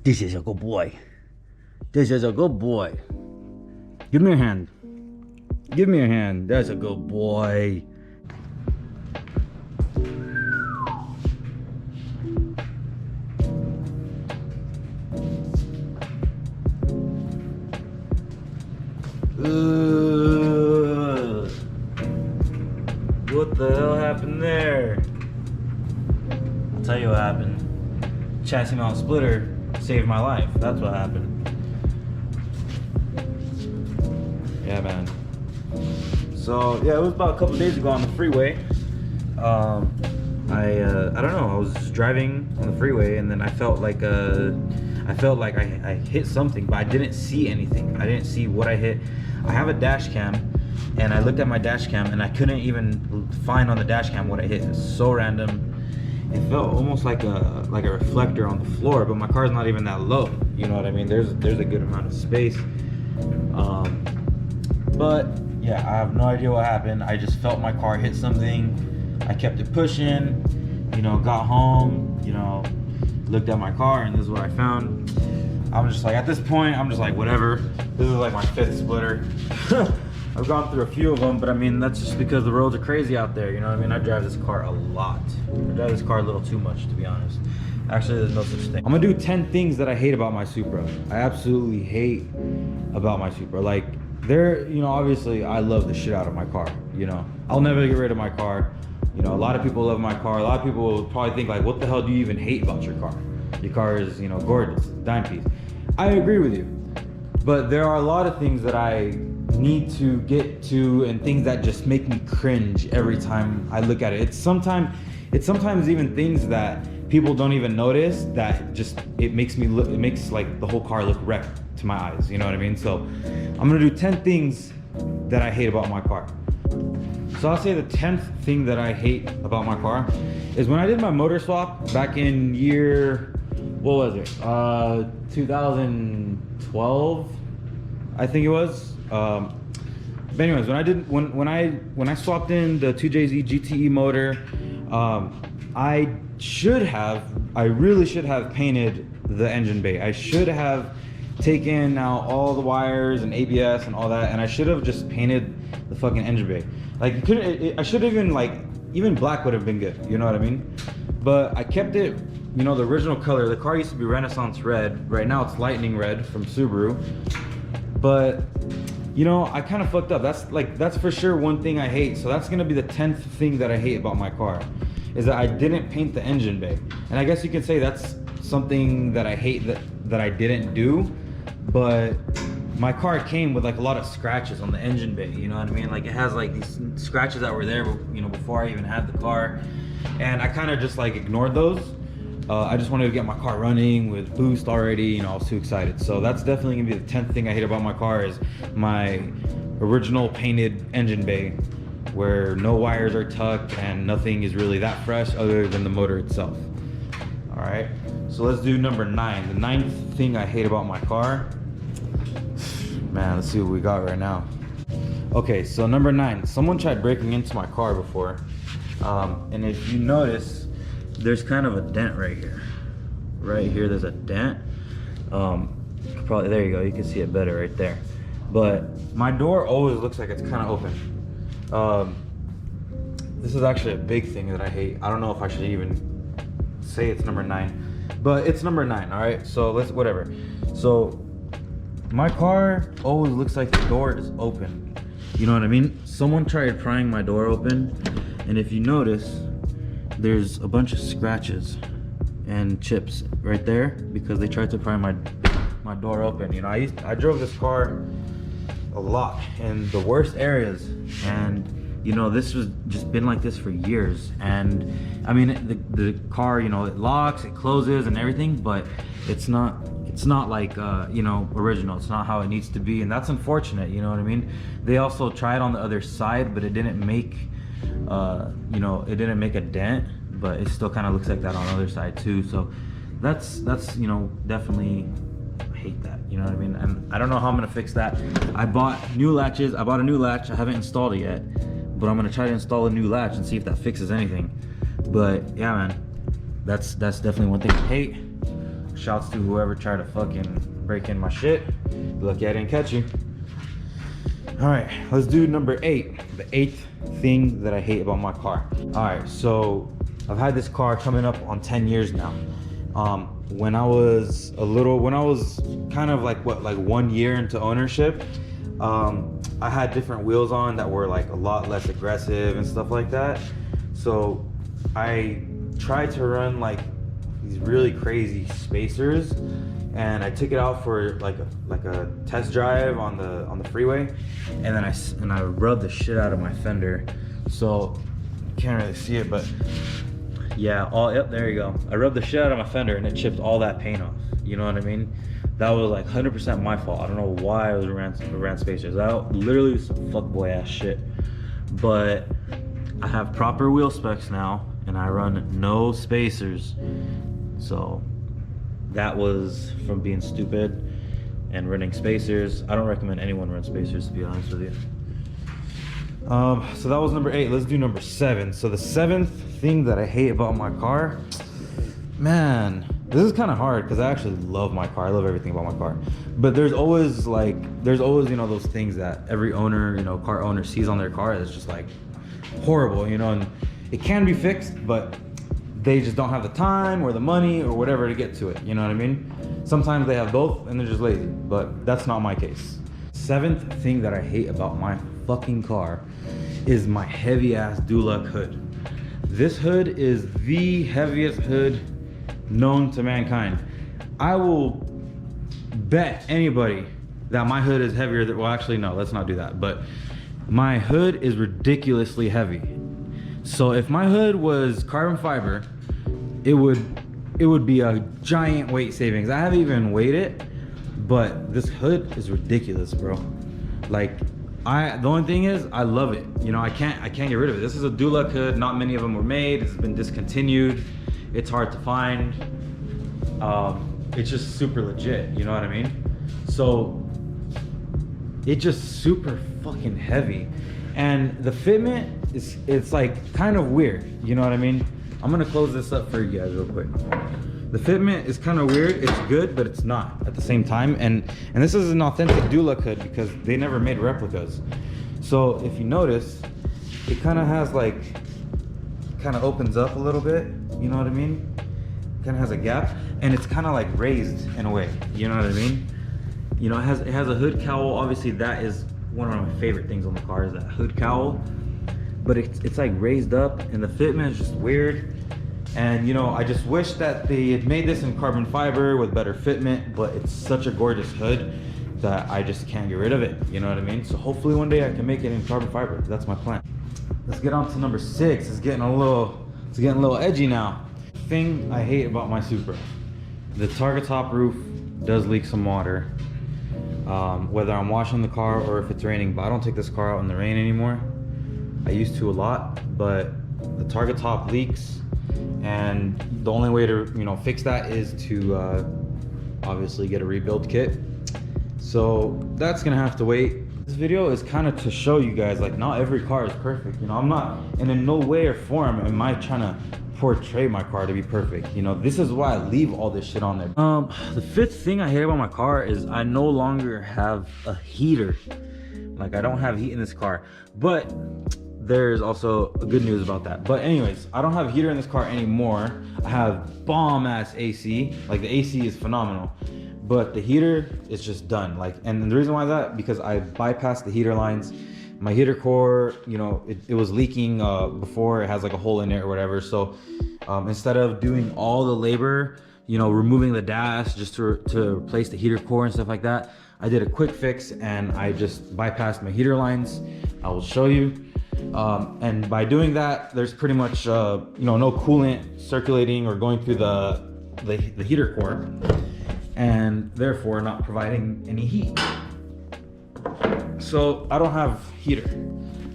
This is a good boy. This is a good boy. Give me your hand. Give me your hand. That's a good boy. What the hell happened there? I'll tell you what happened. Chassis mount splitter saved my life. That's what happened. Yeah, man. So yeah, it was about a couple days ago on the freeway. I don't know. I was driving on the freeway and then I felt like I hit something, but I didn't see anything. I didn't see what I hit. I have a dash cam, and I looked at my dash cam, and I couldn't even find on the dash cam what I hit. It's so random. It felt almost like a reflector on the floor, but my car's not even that low. You know what I mean? There's a good amount of space. But yeah, I have no idea what happened. I just felt my car hit something. I kept it pushing. You know, got home. You know, looked at my car, and this is what I found. I'm just like, at this point, I'm just like, whatever. This is like my 5th splitter. I've gone through a few of them, but I mean, that's just because the roads are crazy out there, you know what I mean? I drive this car a lot. I drive this car a little too much, to be honest. Actually, there's no such thing. I'm gonna do 10 things that I hate about my Supra. I absolutely hate about my Supra. Like, you know, obviously, I love the shit out of my car, you know? I'll never get rid of my car. You know, a lot of people love my car. A lot of people will probably think like, what the hell do you even hate about your car? Your car is, you know, gorgeous, dime piece. I agree with you, but there are a lot of things that I need to get to and things that just make me cringe every time I look at it. It's sometimes even things that people don't even notice that just, it makes like the whole car look wrecked to my eyes, you know what I mean? So I'm gonna do 10 things that I hate about my car. So I'll say the 10th thing that I hate about my car is when I did my motor swap back in year, what was it? 2012, I think it was. But anyways, when I swapped in the 2JZ GTE motor, I really should have painted the engine bay. I should have taken out all the wires and ABS and all that, and I should have just painted the fucking engine bay. Like, I should have even black would have been good, you know what I mean? But I kept it, you know, the original color. The car used to be Renaissance red. Right now it's lightning red from Subaru. But, you know, I kind of fucked up. That's for sure one thing I hate. So that's gonna be the 10th thing that I hate about my car, is that I didn't paint the engine bay. And I guess you can say that's something that I hate that I didn't do. But my car came with like a lot of scratches on the engine bay, you know what I mean? Like, it has like these scratches that were there, you know, before I even had the car. And I kind of just like ignored those. I just wanted to get my car running with boost already, you know, I was too excited. So that's definitely gonna be the 10th thing I hate about my car, is my original painted engine bay, where no wires are tucked and nothing is really that fresh other than the motor itself. All right, so let's do number 9. The 9th thing I hate about my car. Man, let's see what we got right now. Okay, so number 9, someone tried breaking into my car before. And if you notice, there's kind of a dent right here. Right here, there's a dent. Probably, there you go, you can see it better right there. But my door always looks like it's kind of open. This is actually a big thing that I hate. I don't know if I should even say it's number 9, but it's number 9, all right? So whatever. So my car always looks like the door is open. You know what I mean? Someone tried prying my door open, and if you notice, there's a bunch of scratches and chips right there because they tried to pry my door open. You know, I drove this car a lot in the worst areas, and you know, this was just been like this for years. And I mean, the car, you know, it locks, it closes and everything, but it's not like you know, original. It's not how it needs to be, and that's unfortunate, you know what I mean? They also tried on the other side, but it didn't make you know, it didn't make a dent, but it still kind of looks like that on the other side too. So that's you know, definitely, I hate that, you know what I mean? And I don't know how I'm gonna fix that. I bought new latches. I bought a new latch. I haven't installed it yet, but I'm gonna try to install a new latch and see if that fixes anything. But yeah, man, that's definitely one thing I hate. Shouts to whoever tried to fucking break in my shit. Lucky I didn't catch you. All right, let's do number 8. The 8th thing that I hate about my car. All right, so I've had this car coming up on 10 years now. When I was kind of like 1 year into ownership, I had different wheels on that were like a lot less aggressive and stuff like that. So I tried to run like these really crazy spacers, and I took it out for like a test drive on the freeway, and then I rubbed the shit out of my fender. So you can't really see it, but yeah, yep, there you go. I rubbed the shit out of my fender and it chipped all that paint off. You know what I mean? That was like 100% my fault. I don't know why I ran spacers. That literally was some fuckboy ass shit. But I have proper wheel specs now, and I run no spacers. So that was from being stupid and running spacers. I don't recommend anyone run spacers, to be honest with you. So that was number 8. Let's do number 7. So the 7th thing that I hate about my car, man, this is kind of hard because I actually love my car. I love everything about my car. But there's always you know, those things that every owner, you know, car owner sees on their car that's just like horrible, you know, and it can be fixed, but they just don't have the time or the money or whatever to get to it. You know what I mean? Sometimes they have both and they're just lazy, but that's not my case. 7th thing that I hate about my fucking car is my heavy ass Dulux hood. This hood is the heaviest hood known to mankind. I will bet anybody that my hood is heavier than, well, actually no, let's not do that, but my hood is ridiculously heavy. So if my hood was carbon fiber, it would be a giant weight savings. I haven't even weighed it, but this hood is ridiculous, bro. Like, the only thing is, I love it. You know, I can't get rid of it. This is a Dulux hood. Not many of them were made. It's been discontinued. It's hard to find. It's just super legit. You know what I mean? So it's just super fucking heavy, and the fitment it's like kind of weird. You know what I mean? I'm gonna close this up for you guys real quick. The fitment is kind of weird. It's good, but it's not at the same time. And this is an authentic Dulux hood because they never made replicas. So if you notice, it kind of has like, kind of opens up a little bit. You know what I mean? Kind of has a gap, and it's kind of like raised in a way. You know what I mean? You know, it has a hood cowl. Obviously, that is one of my favorite things on the car is that hood cowl. But it's like raised up, and the fitment is just weird. And you know, I just wish that they had made this in carbon fiber with better fitment, but it's such a gorgeous hood that I just can't get rid of it. You know what I mean? So hopefully one day I can make it in carbon fiber. That's my plan. Let's get on to number 6. It's getting a little edgy now. Thing I hate about my Supra. The target top roof does leak some water. Whether I'm washing the car or if it's raining, but I don't take this car out in the rain anymore. I used to a lot, but the target top leaks. And the only way to, you know, fix that is to obviously get a rebuild kit. So that's gonna have to wait. This video is kind of to show you guys, like, not every car is perfect. You know, I'm not, and in no way or form am I trying to portray my car to be perfect. You know, this is why I leave all this shit on there. The 5th thing I hate about my car is I no longer have a heater. Like, I don't have heat in this car, but there's also good news about that. But anyways, I don't have a heater in this car anymore. I have bomb ass AC. Like, the AC is phenomenal, but the heater is just done. Like, and the reason why that, because I bypassed the heater lines. My heater core, you know, it was leaking before. It has like a hole in it or whatever. So instead of doing all the labor, you know, removing the dash just to replace the heater core and stuff like that, I did a quick fix and I just bypassed my heater lines. I will show you. And by doing that, there's pretty much you know, no coolant circulating or going through the heater core, and therefore not providing any heat. So I don't have heater.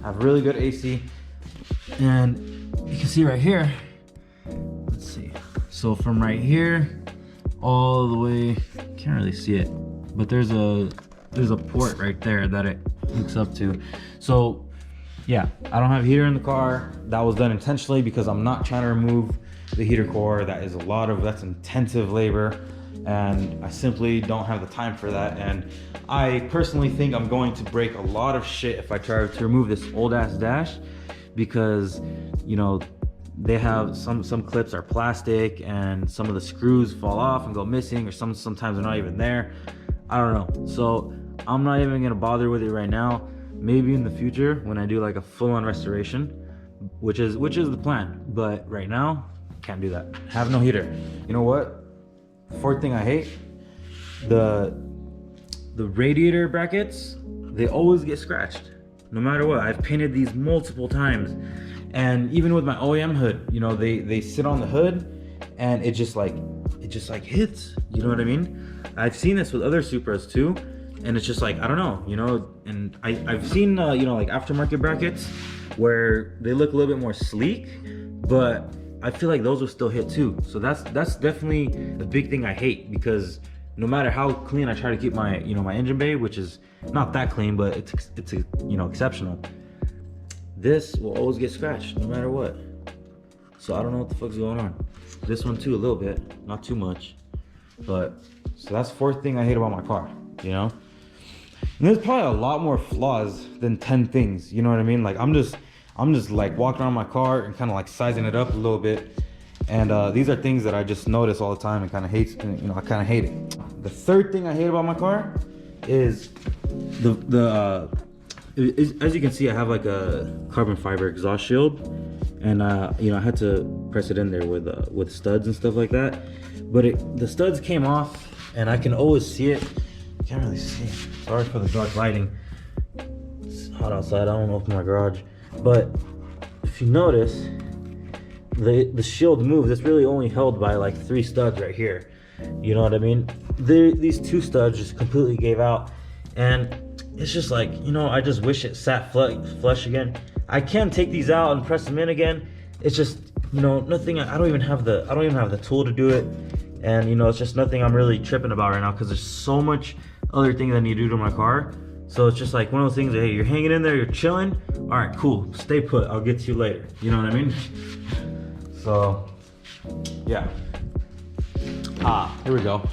I have really good AC, and you can see right here, let's see, so from right here all the way, can't really see it, but there's a port right there that it hooks up to. So yeah, I don't have heater in the car. That was done intentionally because I'm not trying to remove the heater core. That's intensive labor. and I simply don't have the time for that. And I personally think I'm going to break a lot of shit if I try to remove this old ass dash, because you know, they have some clips are plastic and some of the screws fall off and go missing, or sometimes they're not even there. I don't know. So I'm not even gonna bother with it right now. Maybe in the future when I do like a full-on restoration, which is the plan. But right now, can't do that. Have no heater. You know what? Fourth thing I hate, the radiator brackets, they always get scratched no matter what. I've painted these multiple times, and even with my OEM hood, you know, they sit on the hood and it just like hits, you know what I mean? I've seen this with other Supras too, and it's just like, I don't know, you know. And I've seen you know, like aftermarket brackets where they look a little bit more sleek, but I feel like those will still hit too. So that's definitely the big thing I hate, because no matter how clean I try to keep my, you know, my engine bay, which is not that clean, but it's you know, exceptional, this will always get scratched no matter what. So I don't know what the fuck's going on. This one too, a little bit, not too much. But so that's fourth thing I hate about my car, you know. And there's probably a lot more flaws than 10 things, you know what I mean? Like I'm just like walking around my car and kind of like sizing it up a little bit. And these are things that I just notice all the time and kind of hate, you know, I kind of hate it. The third thing I hate about my car is as you can see, I have like a carbon fiber exhaust shield, and you know, I had to press it in there with studs and stuff like that. But the studs came off, and I can always see it. Can't really see. Sorry for the dark lighting. It's hot outside. I don't open my garage, but if you notice, the shield moves. It's really only held by like 3 studs right here. You know what I mean? These 2 studs just completely gave out, and it's just like, you know, I just wish it sat flush again. I can take these out and press them in again. It's just, you know, nothing. I don't even have the tool to do it, and you know, it's just nothing I'm really tripping about right now, because there's so much other things I need to do to my car. So it's just like one of those things that, hey, you're hanging in there, you're chilling. All right, cool, stay put. I'll get to you later. You know what I mean? So yeah. Here we go.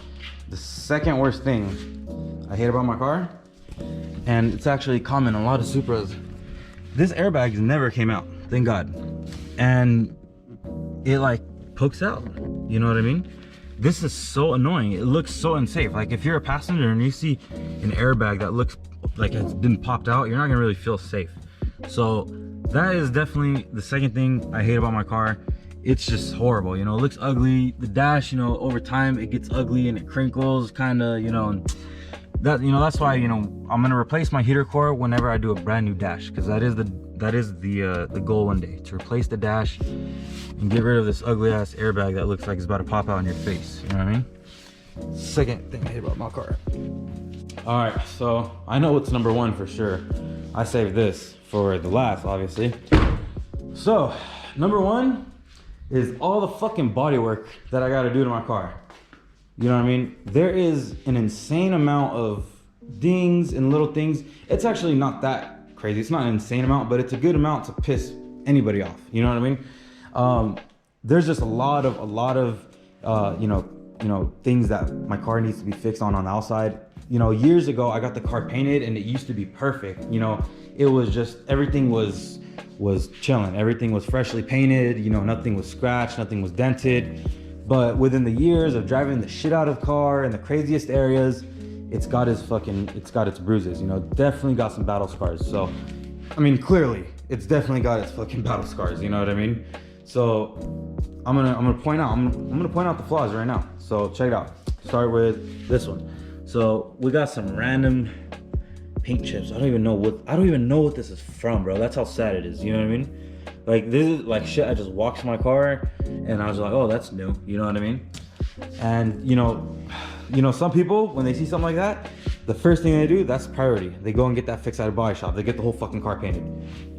The second worst thing I hate about my car, and it's actually common in a lot of Supras, this airbag never came out, thank God. And it like pokes out, you know what I mean? This is so annoying. It looks so unsafe. Like if you're a passenger and you see an airbag that looks like it's been popped out, you're not gonna really feel safe. So that is definitely the second thing I hate about my car. It's just horrible, you know. It looks ugly. The dash, you know, over time it gets ugly and it crinkles, kind of, you know. And that, you know, that's why, you know, I'm gonna replace my heater core whenever I do a brand new dash, because that is the goal one day, to replace the dash and get rid of this ugly ass airbag that looks like it's about to pop out in your face. You know what I mean? Second thing I hate about my car. All right, so I know what's number one for sure. I saved this for the last, obviously. So number one is all the fucking bodywork that I gotta do to my car. You know what I mean? There is an insane amount of dings and little things. It's actually not that crazy. It's not an insane amount, but it's a good amount to piss anybody off. You know what I mean? There's just a lot of you know, things that my car needs to be fixed on the outside. You know, years ago I got the car painted and it used to be perfect. You know, it was just, everything was chilling. Everything was freshly painted. You know, nothing was scratched, nothing was dented. But within the years of driving the shit out of the car in the craziest areas, it's got its bruises. You know, definitely got some battle scars. So, I mean, clearly, it's definitely got its fucking battle scars. You know what I mean? So, I'm gonna point out the flaws right now. So check it out. Start with this one. So we got some random paint chips. I don't even know what this is from, bro. That's how sad it is. You know what I mean? Like, this is like shit I just walked to my car and I was like, oh, that's new. You know what I mean? And you know, some people, when they see something like that, the first thing they do, that's priority. They go and get that fixed at a body shop. They get the whole fucking car painted,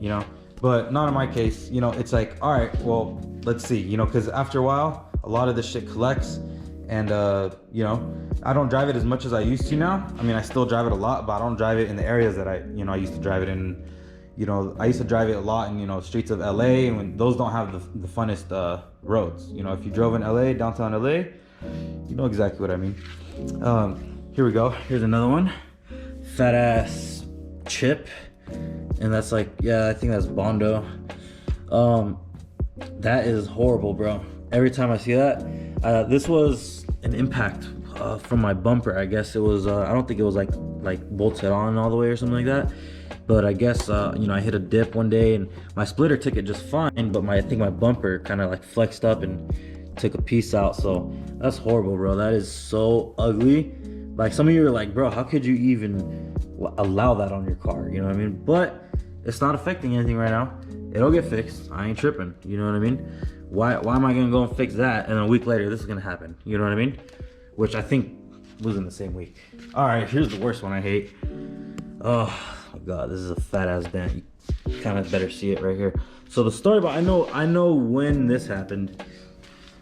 you know? But not in my case. You know, it's like, all right, well, let's see, you know, because after a while, a lot of this shit collects. And you know, I don't drive it as much as I used to now. I mean, I still drive it a lot, but I don't drive it in the areas that I used to drive it in. You know, I used to drive it a lot in, you know, streets of LA, and when those don't have the funnest roads. You know, if you drove in LA, downtown LA, You know exactly what I mean. Here we go. Here's another one. Fat ass chip. And that's like, yeah, I think that's Bondo. That is horrible, bro. Every time I see that, this was an impact from my bumper. I guess it was, I don't think it was like bolted on all the way or something like that. But I guess, you know, I hit a dip one day and my splitter took it just fine, but I think my bumper kind of like flexed up and took a piece out. So that's horrible, bro. That is so ugly. Like, some of you are like, bro, how could you even allow that on your car? You know what I mean? But it's not affecting anything right now. It'll get fixed. I ain't tripping. You know what I mean? Why am I gonna go and fix that and a week later this is gonna happen? You know what I mean? Which I think was in the same week. All right, here's the worst one I hate. Oh God, this is a fat ass dent. You kind of better see it right here. So the story about, I know when this happened.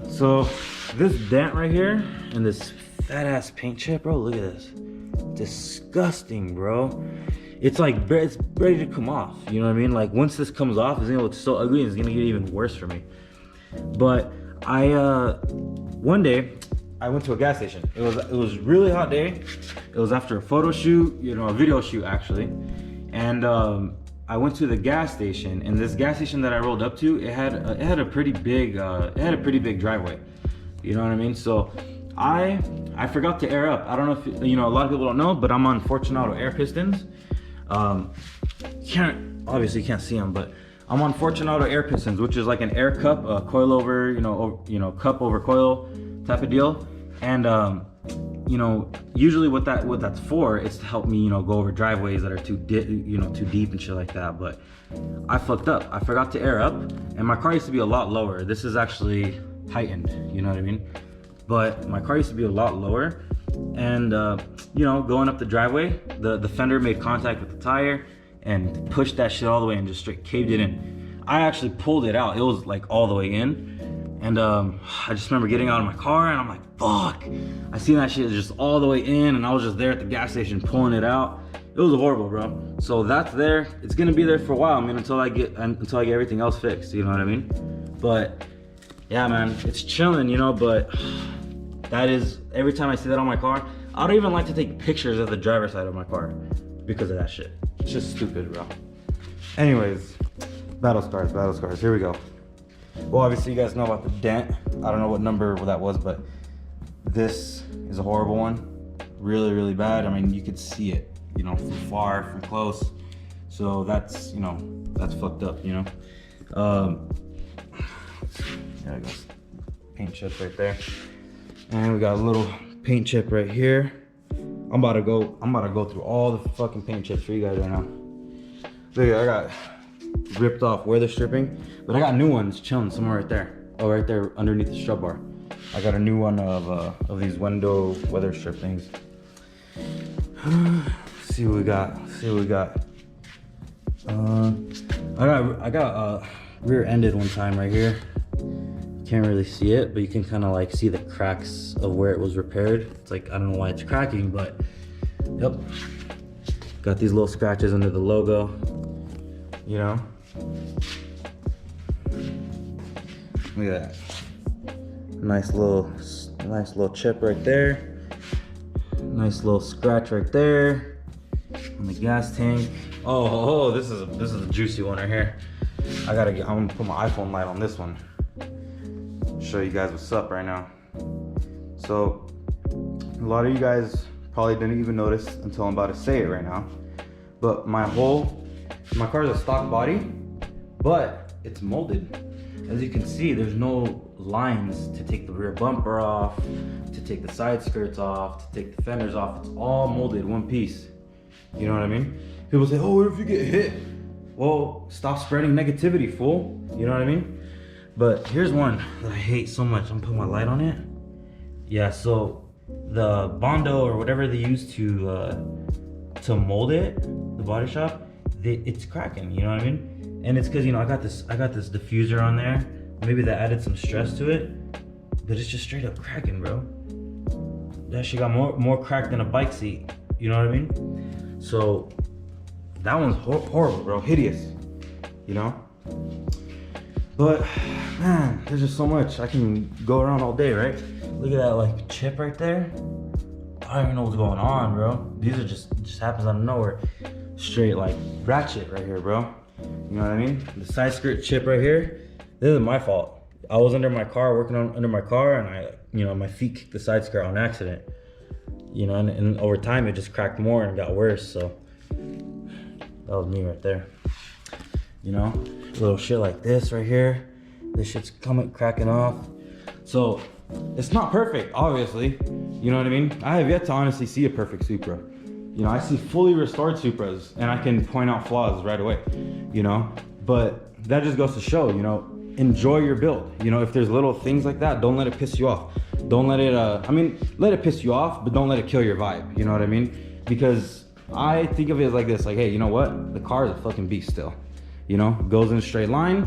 So this dent right here and this fat ass paint chip, bro, look at this. Disgusting, bro. It's like, it's ready to come off. You know what I mean? Like, once this comes off, it's gonna look so ugly and it's gonna get even worse for me. But one day I went to a gas station. It was really hot day. It was after a photo shoot, you know, a video shoot actually. And I went to the gas station, and this gas station that I rolled up to, it had a pretty big driveway. You know what I mean? So I forgot to air up. I don't know if you know, a lot of people don't know, but I'm on Fortunato air pistons. Obviously you can't see them, but I'm on Fortunato air pistons, which is like an air cup, coil over, cup over coil type of deal. And you know, usually what that's for is to help me, you know, go over driveways that are too deep and shit like that. But I fucked up. I forgot to air up, and my car used to be a lot lower. This is actually heightened, you know what I mean? But my car used to be a lot lower, and you know, going up the driveway, the fender made contact with the tire and pushed that shit all the way and just straight caved it in. I actually pulled it out. It was like all the way in. And I just remember getting out of my car and I'm like, fuck. I seen that shit just all the way in, and I was just there at the gas station pulling it out. It was horrible, bro. So that's there. It's gonna be there for a while. I mean, until I get everything else fixed, you know what I mean? But yeah, man, it's chilling, you know, but that is, every time I see that on my car, I don't even like to take pictures of the driver's side of my car because of that shit. It's just stupid, bro. Anyways, battle scars, here we go. Well, obviously you guys know about the dent. I don't know what number that was, but this is a horrible one. Really, really bad. I mean, you could see it, you know, from far, from close. So that's, you know, that's fucked up, you know. There it goes. Paint chip right there. And we got a little paint chip right here. I'm about to go through all the fucking paint chips for you guys right now. Look at, I got ripped off weather stripping, but I got new ones chilling somewhere right there. Oh, right there underneath the strut bar. I got a new one of these window weather strip things. See what we got. I got rear-ended one time right here. Can't really see it, but you can kind of like see the cracks of where it was repaired. It's like, I don't know why it's cracking, but yep. Got these little scratches under the logo, you know. Look at that. Nice little chip right there. Nice little scratch right there on the gas tank. Oh, this is a juicy one right here. I'm gonna put my iPhone light on this one. Show you guys what's up right now. So a lot of you guys probably didn't even notice until I'm about to say it right now, but my car is a stock body, but it's molded. As you can see, there's no lines to take the rear bumper off, to take the side skirts off, to take the fenders off. It's all molded one piece. You know what I mean? People say, oh, what if you get hit? Well, stop spreading negativity, fool. You know what I mean? But here's one that I hate so much. I'm gonna put my light on it. Yeah, so the Bondo or whatever they use to mold it, the body shop, it's cracking, you know what I mean? And it's cause, you know, I got this diffuser on there. Maybe that added some stress to it, but it's just straight up cracking, bro. That shit got more cracked than a bike seat, you know what I mean? So that one's horrible, bro, hideous, you know? But man, there's just so much. I can go around all day, right? Look at that like chip right there. I don't even know what's going on, bro. These are just happens out of nowhere. Straight like ratchet right here, bro. You know what I mean? The side skirt chip right here. This is my fault. I was under my car, working on under my car, and I, you know, my feet kicked the side skirt on accident. You know, and over time it just cracked more and got worse. So that was me right there. You know, little shit like this right here. This shit's cracking off. So it's not perfect, obviously. You know what I mean? I have yet to honestly see a perfect Supra. You know, I see fully restored Supras and I can point out flaws right away, you know? But that just goes to show, you know, enjoy your build. You know, if there's little things like that, don't let it piss you off. Don't let it, I mean, let it piss you off, but don't let it kill your vibe. You know what I mean? Because I think of it as like this, like, hey, you know what? The car is a fucking beast still. You know, it goes in a straight line,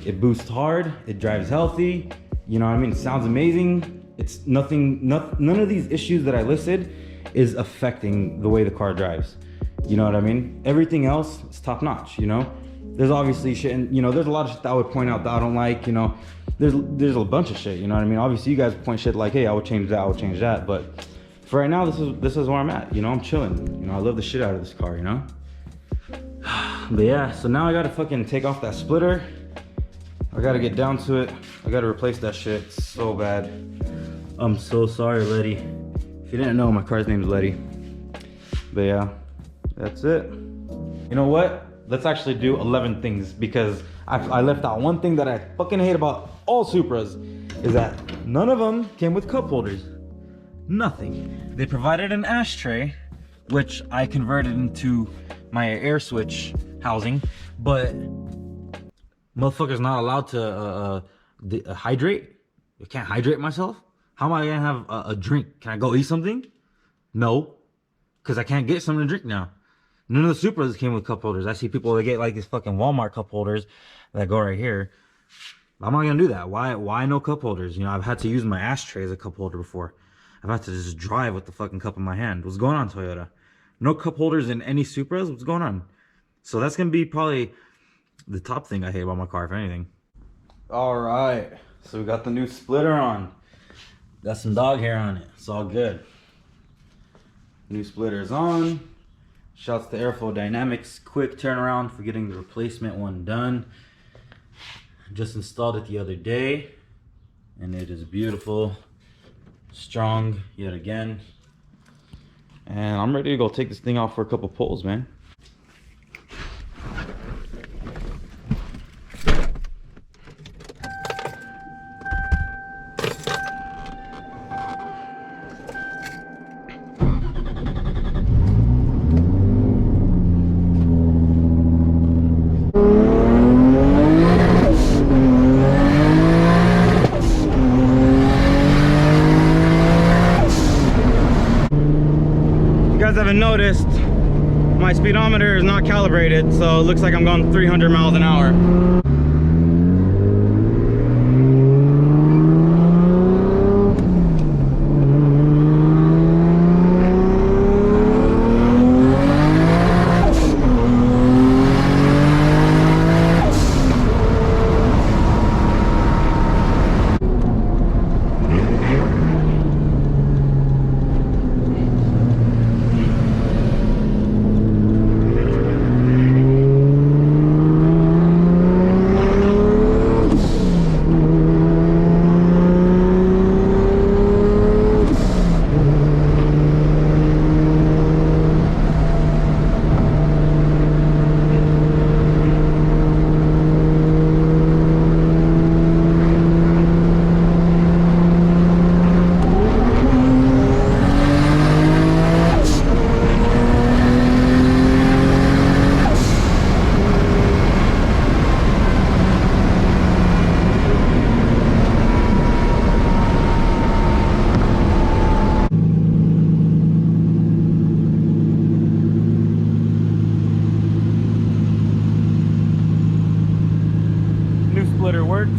it boosts hard, it drives healthy. You know what I mean? It sounds amazing. It's none of these issues that I listed is affecting the way the car drives. You know what I mean? Everything else is top notch, you know? There's obviously shit, and you know, there's a lot of shit that I would point out that I don't like, you know? There's a bunch of shit, you know what I mean? Obviously you guys point shit like, hey, I would change that, I would change that, but for right now, this is where I'm at, you know? I'm chilling, you know? I love the shit out of this car, you know? But yeah, so now I gotta fucking take off that splitter. I gotta get down to it. I gotta replace that shit. It's so bad. I'm so sorry, Letty. If you didn't know, my car's name is Letty. But yeah, that's it. You know what? Let's actually do 11 things, because I left out one thing that I fucking hate about all Supras, is that none of them came with cup holders. Nothing. They provided an ashtray, which I converted into my air switch housing, but motherfucker's not allowed to hydrate. I can't hydrate myself. How am I gonna have a drink? Can I go eat something? No, because I can't get something to drink now. None of the Supras came with cup holders. I see people that get like these fucking Walmart cup holders that go right here. I'm not gonna do that. Why no cup holders? You know, I've had to use my ashtray as a cup holder before. I've had to just drive with the fucking cup in my hand. What's going on, Toyota? No cup holders in any Supras? What's going on? So that's gonna be probably the top thing I hate about my car, if anything. All right, so we got the new splitter on. Got some dog hair on it. It's all good. New splitter is on. Shouts to Airflow Dynamics. Quick turnaround for getting the replacement one done. Just installed it the other day, and it is beautiful, strong yet again. And I'm ready to go take this thing off for a couple pulls, man. Haven't noticed, my speedometer is not calibrated, so it looks like I'm going 300 miles an hour. Splitter works.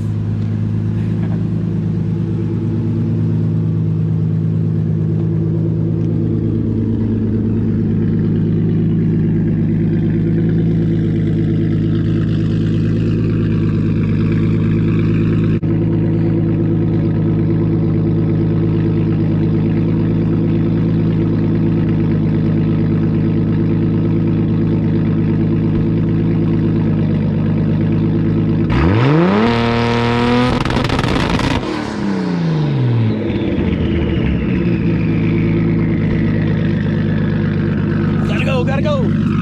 Gotta go.